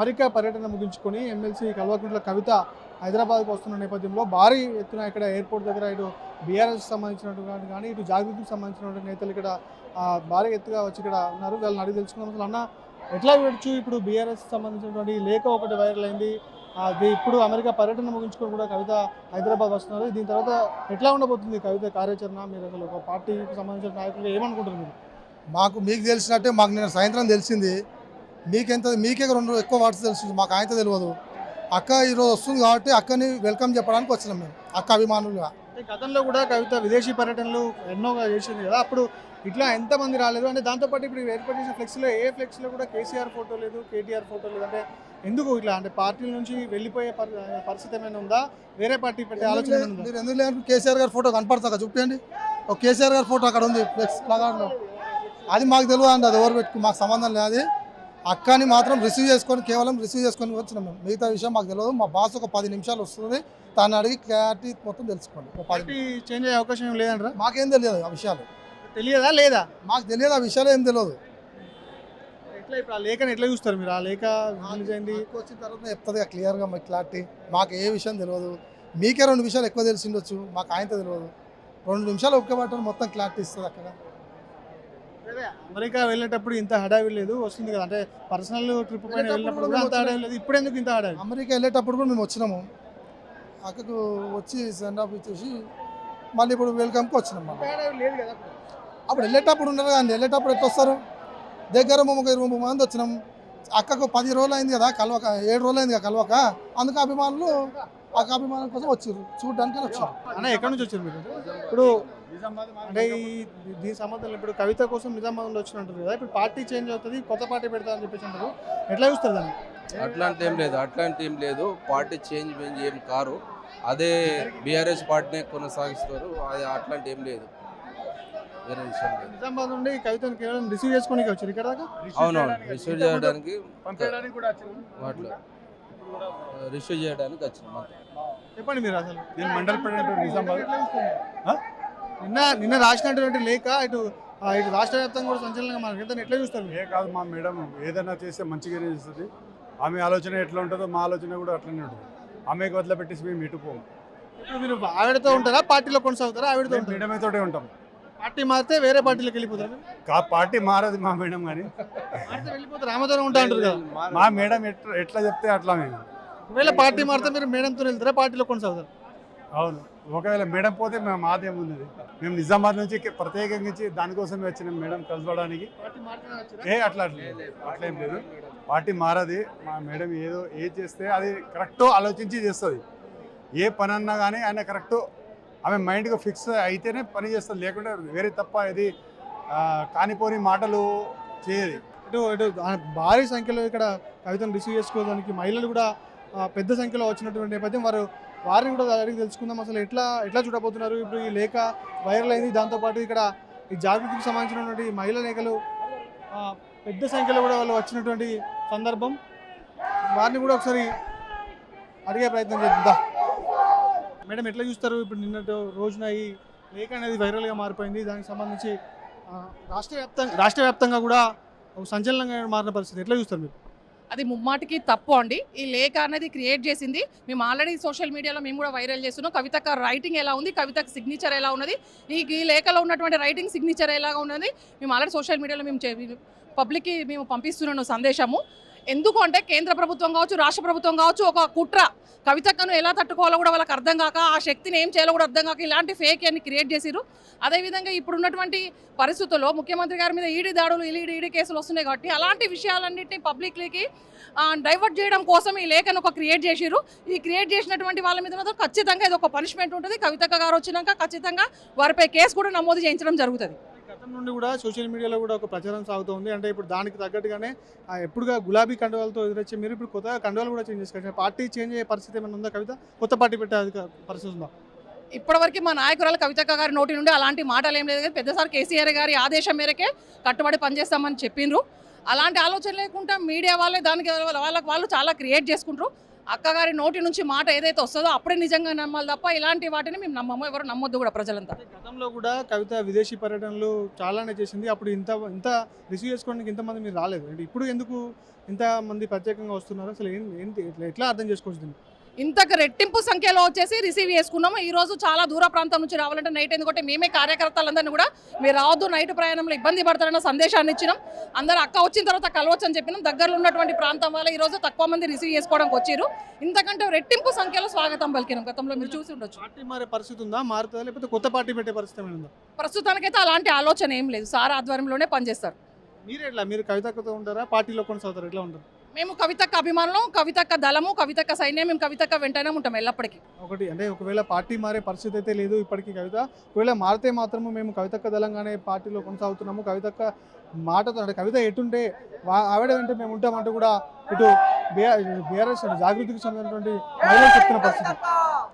America పర్యటన ముగించుకొని MLC Kalvakuntla Kavitha హైదరాబాద్కు వస్తున్న నేపథ్యంలో భారీ ఎత్తున ఇక్కడ ఎయిర్పోర్ట్ దగ్గర ఇటు బీఆర్ఎస్ సంబంధించినటువంటి కానీ ఇటు జాగృతికి సంబంధించినటువంటి నేతలు ఇక్కడ భారీ ఎత్తుగా వచ్చి ఇక్కడ ఉన్నారు. వాళ్ళని అడిగి తెలుసుకున్నాం. అసలు అన్న ఎట్లా పెట్టచ్చు ఇప్పుడు బీఆర్ఎస్ సంబంధించినటువంటి లేఖ ఒకటి వైరల్ అయింది. అది ఇప్పుడు అమెరికా పర్యటన ముగించుకొని కూడా కవిత హైదరాబాద్ వస్తున్నారు. దీని తర్వాత ఎట్లా ఉండబోతుంది కవిత కార్యాచరణ? మీరు అసలు ఒక పార్టీకి సంబంధించిన నాయకులుగా ఏమనుకుంటారు మీరు? మీకు తెలిసినట్టే మాకు నేను సాయంత్రం తెలిసింది. మీకే రెండు ఎక్కువ వాట్స్ తెలిసింది, మాకు ఆయనతో తెలియదు. అక్క ఈరోజు వస్తుంది కాబట్టి అక్కని వెల్కమ్ చెప్పడానికి వచ్చినాం మేము, అక్క అభిమానులుగా. గతంలో కూడా కవిత విదేశీ పర్యటనలు ఎన్నోగా చేసింది కదా, అప్పుడు ఇట్లా ఎంతమంది రాలేదు అంటే దాంతోపాటు ఇప్పుడు ఏర్పాటు చేసిన ఫ్లెక్స్లో ఏ ఫ్లెక్స్లో కూడా కేసీఆర్ ఫోటో లేదు, కేటీఆర్ ఫోటో లేదు. అంటే ఎందుకు ఇట్లా అంటే పార్టీల నుంచి వెళ్ళిపోయే పరిస్థితి ఏమైనా ఉందా? వేరే పార్టీ పెట్టే ఆలోచన ఉందా? మీరు ఎందుకు లేదు? కేసీఆర్ గారి ఫోటో కనపడతా చూపించండి. ఒక కేసీఆర్ గారి ఫోటో అక్కడ ఉంది ఫ్లెక్స్ ప్లగార్డ్లో. అది మాకు తెలియదు అండి, అది ఎవరు పెట్టుకు మాకు సంబంధం లేదు. అది అక్కని మాత్రం కేవలం రిసీవ్ చేసుకొని వచ్చినాం మేము. మిగతా విషయం మాకు తెలియదు. మా బాస్ ఒక 10 నిమిషాలు వస్తుంది, దాన్ని అడిగి క్లారిటీ మొత్తం తెలుసుకోండి. పార్టీ చేంజ్ అయ్యే అవకాశం ఏం లేదంటారా? మాకేం తెలియదు ఆ విషయాలు. తెలియదా లేదా? మాకు తెలియదు ఆ విషయాలు, ఏం తెలియదు. ఎట్లా ఇప్పుడు ఆ లేఖను ఎట్లా చూస్తారు మీరు? ఆ లేఖ రిలీజ్ అయింది వచ్చిన తర్వాత చెప్తుంది క్లియర్గా మాకు క్లారిటీ. మాకు ఏ విషయం తెలియదు. మీకే 2 విషయాలు ఎక్కువ తెలిసిండొచ్చు, మాకు ఆయనతో తెలియదు. 2 నిమిషాలు ఒక్క పట్టడం మొత్తం క్లారిటీ ఇస్తుంది అక్కడ. అమెరికా వెళ్ళేటప్పుడు ఇంత హడావిడి లేదు, వస్తుంది కదా అంటే పర్సనల్ ట్రిప్ పైన వెళ్ళినప్పుడు కూడా అంత హడావిడి లేదు. ఇప్పుడు ఎందుకు ఇంత హడావిడి? అమెరికా వెళ్ళేటప్పుడు కూడా మేము వచ్చినాము, అక్కడికి వచ్చి సెండ్ ఆఫ్ ఇచ్చేసి మళ్ళీ ఇప్పుడు వెల్కమ్కి వచ్చినాం. లేదు కదా అప్పుడు వెళ్ళేటప్పుడు ఉన్నారు కానీ వెళ్ళేటప్పుడు ఎట్లా వస్తారు? దగ్గర 20 మంది వచ్చినాం. అక్కకు 10 రోజులు అయింది కదా కలవక, 7 రోజులు అయింది కదా కలవక. అందుకు అభిమానులు అభిమానుల కోసం వచ్చారు, చూడడానికి వచ్చారు. అన్న ఎక్కడి నుంచి వచ్చారు మీరు? ఇప్పుడు అంటే దీని సంబంధం ఇప్పుడు కవిత కోసం నిజామాబాద్ నుండి వచ్చినట్టు కదా, ఇప్పుడు పార్టీ చేంజ్ అవుతుంది, కొత్త పార్టీ పెడతారని చెప్పేసి అంటారు. ఎట్లా చూస్తారు దాన్ని? అట్లాంటి ఏం లేదు. పార్టీ చేంజ్ ఏం కారు, అదే బీఆర్ఎస్ పార్టీనే కొనసాగిస్తారు. అది అట్లాంటి ఏం లేదు, వేరే విషయం లేదు. నిజామాబాద్ నుండి కవితను కేవలం రిసీవ్ చేసుకుని వచ్చారు ఇక్కడ దాకా? అవునవును, రిసీవ్ చేయడానికి రిసీవ్ చేయడానికి వచ్చినాం. చెప్పండి మీరు అసలు నేను మండల్ ప్రెసిడెంట్ నిజామాబాద్. నిన్న రాసినటువంటి లేఖ ఇటు రాష్ట్ర వ్యాప్తంగా కూడా సంచలనంగా మాకు ఎట్లా చూస్తారు? ఏ కాదు, మా మేడం ఏదైనా చేస్తే మంచిగానే చేస్తుంది. ఆమె ఆలోచన ఎట్లా ఉంటుందో మా ఆలోచన కూడా అట్లనే ఉంటుంది. ఆమెకు వదిలిపెట్టేసి మేము ఇటుపోము. ఇప్పుడు మీరు ఆవిడతో ఉంటారా, పార్టీలో కొనసాగుతారా? ఆవిడతో మేడమేతోటే ఉంటాం. పార్టీ మారితే వేరే పార్టీలోకి వెళ్ళిపోతారు? పార్టీ మారదు మా మేడం, కానీ వెళ్ళిపోతారు, ఆమెతోనే ఉంటా అంటారు కదా. మా మేడం ఎట్లా చెప్తే అట్లా మేము. ఒకవేళ పార్టీ మారితే మీరు మేడంతో వెళ్తారా, పార్టీలో కొనసాగుతారు? అవును, ఒకవేళ మేడం పోతే మేము మాదేమున్నది. మేము నిజామాబాద్ నుంచి ప్రత్యేకంగా దానికోసమే వచ్చినాం మేడం కలుసుకోవడానికి. అట్లేం లేదు, పార్టీ మారది. మా మేడం ఏది చేస్తే అది కరెక్ట్ ఆలోచించి చేస్తుంది. ఏ పని అన్నా కానీ ఆయన కరెక్ట్ ఆమె మైండ్గా ఫిక్స్ అయితేనే పని చేస్తుంది, లేకుంటే వేరే తప్ప ఇది కానిపోని మాటలు చేయదు. ఇటు భారీ సంఖ్యలో ఇక్కడ కవితను రిసీవ్ చేసుకోవడానికి మహిళలు కూడా పెద్ద సంఖ్యలో వచ్చినటువంటి నేపథ్యం వారిని కూడా అడిగి తెలుసుకుందాం. అసలు ఎట్లా చూడబోతున్నారు? ఇప్పుడు ఈ లేఖ వైరల్ అయింది, దాంతోపాటు ఇక్కడ ఈ జాగృతికి సంబంధించినటువంటి మహిళా నేతలు పెద్ద సంఖ్యలో కూడా వాళ్ళు వచ్చినటువంటి సందర్భం. వారిని కూడా ఒకసారి అడిగే ప్రయత్నం చేద్దాం. మేడం ఎట్లా చూస్తారు? ఇప్పుడు నిన్నటి రోజున ఈ లేఖ అనేది వైరల్గా మారిపోయింది, దానికి సంబంధించి రాష్ట్ర వ్యాప్తంగా కూడా సంచలనంగా మారిన పరిస్థితి ఎట్లా చూస్తారు మీరు? అది ముమ్మాటికి తప్పు అండి. ఈ లేఖ అనేది క్రియేట్ చేసింది మేము ఆల్రెడీ సోషల్ మీడియాలో మేము కూడా వైరల్ చేస్తున్నాం. కవితకు రైటింగ్ ఎలా ఉంది, కవితకు సిగ్నేచర్ ఎలా ఉన్నది, ఈ లేఖలో ఉన్నటువంటి రైటింగ్ సిగ్నేచర్ ఎలా ఉన్నది మేము ఆల్రెడీ సోషల్ మీడియాలో మేము పబ్లిక్కి మేము పంపిస్తున్నాను సందేశము. ఎందుకు అంటే కేంద్ర ప్రభుత్వం కావచ్చు, రాష్ట్ర ప్రభుత్వం కావచ్చు, ఒక కుట్ర కవితను ఎలా తట్టుకోవాలో కూడా వాళ్ళకి అర్థం కాక, ఆ శక్తిని ఏం చేయాలో కూడా అర్థం కాక ఇలాంటి ఫేక్ అన్ని క్రియేట్ చేసిరు. అదేవిధంగా ఇప్పుడున్నటువంటి పరిస్థితుల్లో ముఖ్యమంత్రి గారి మీద ఈడీ దాడులు, ఈడీ కేసులు వస్తున్నాయి కాబట్టి అలాంటి విషయాలన్నింటినీ పబ్లిక్లీకి డైవర్ట్ చేయడం కోసం ఈ లేఖను ఒక క్రియేట్ చేసిరు. ఈ క్రియేట్ చేసినటువంటి వాళ్ళ మీద ఖచ్చితంగా ఇది ఒక పనిష్మెంట్ ఉంటుంది. కవిత గారు వచ్చినాక ఖచ్చితంగా వారిపై కేసు కూడా నమోదు చేయించడం జరుగుతుంది. గతం నుండి కూడా సోషల్ మీడియాలో కూడా ఒక ప్రచారం సాగుతుంది. అంటే ఇప్పుడు దానికి తగ్గట్టుగానే ఎప్పుడుగా గులాబీ కండువాలతో ఎదురొచ్చే మీరు ఇప్పుడు కొత్తగా కండువాలు కూడా చేంజ్ చేసుకోవచ్చు. పార్టీ చేంజ్ అయ్యే పరిస్థితి ఏమైనా ఉందా? కవిత కొత్త పార్టీ పెట్టే పరిస్థితి ఉందా? ఇప్పటివరకు మా నాయకురాలు కవితక్క గారి నోటి నుండి అలాంటి మాటలు ఏం లేదు. పెద్దసారి కేసీఆర్ గారి ఆదేశం మేరకే కట్టుబడి పనిచేస్తామని చెప్పిండ్రు. అలాంటి ఆలోచన లేకుండా మీడియా వాళ్ళే దానికి వాళ్ళు చాలా క్రియేట్ చేసుకుంటారు. అక్కగారి నోటి నుంచి మాట ఏదైతే వస్తుందో అప్పుడే నిజంగా నమ్మాలి తప్ప ఇలాంటి వాటిని మేము నమ్మము, ఎవరు నమ్మొద్దు కూడా ప్రజలంతా. గతంలో కూడా కవిత విదేశీ పర్యటనలు చాలానే చేసింది, అప్పుడు ఇంత రిసీవ్ చేసుకోవడానికి ఇంతమంది మీరు రాలేదు అంటే ఇప్పుడు ఎందుకు ఇంతమంది ప్రత్యేకంగా వస్తున్నారు అసలు ఏంటి ఎట్లా అర్థం చేసుకోవచ్చు దీన్ని? ఇంతకు రెట్టింపు సంఖ్యలో వచ్చేసి రిసీవ్ చేసుకున్నాము. ఈ రోజు చాలా దూర ప్రాంతం నుంచి రావాలంటే నైట్ ఎందుకంటే మేమే కార్యకర్తలందరినీ కూడా మీరు రావద్దు, నైట్ ప్రయాణంలో ఇబ్బంది పడతారన్న సందేశాన్ని ఇచ్చినాం. అందరూ అక్క వచ్చిన తర్వాత కలవచ్చు అని చెప్పినాం. దగ్గరలో ఉన్నటువంటి ప్రాంతం వల్ల ఈ రోజు తక్కువ మంది రిసీవ్ చేసుకోవడానికి వచ్చారు. ఇంతకంటే రెట్టింపు సంఖ్యలో స్వాగతం పలికినాం. గతంలో మీరు చూసి ఉండొచ్చు. పార్టీ మారే పరిస్థితి ఉందా, మారుతుందా, లేకపోతే కొత్త పార్టీ పెట్టే పరిస్థితి ఏమైనా ఉందా? ప్రస్తుతానికైతే అలాంటి ఆలోచన ఏం లేదు. సార్ ఆధ్వర్యంలోనే పనిచేస్తారు. మీరు కవితక్కతో ఉంటారా, పార్టీలో కొనసాగుతారు, ఎట్లా ఉంటారు? మేము కవితక్క అభిమానులు, కవితక్క దళము, కవితక్క సైన్యం, మేము కవితక్క వెంటనే ఉంటాం ఎల్లప్పటికీ. ఒకవేళ పార్టీ మారే పరిస్థితి అయితే లేదు ఇప్పటికీ కవిత, ఒకవేళ మారితే మాత్రము మేము కవితక్క దళంగానే పార్టీలో కొనసాగుతున్నాము, కవితక్క మాటతో అంటే కవిత ఎటుంటే ఆవిడ వెంటే మేము ఉంటామంటూ కూడా ఇటు బీఆర్ఎస్ జాగృతికి చెందినటువంటి మహిళలు చెప్తున్న పరిస్థితి.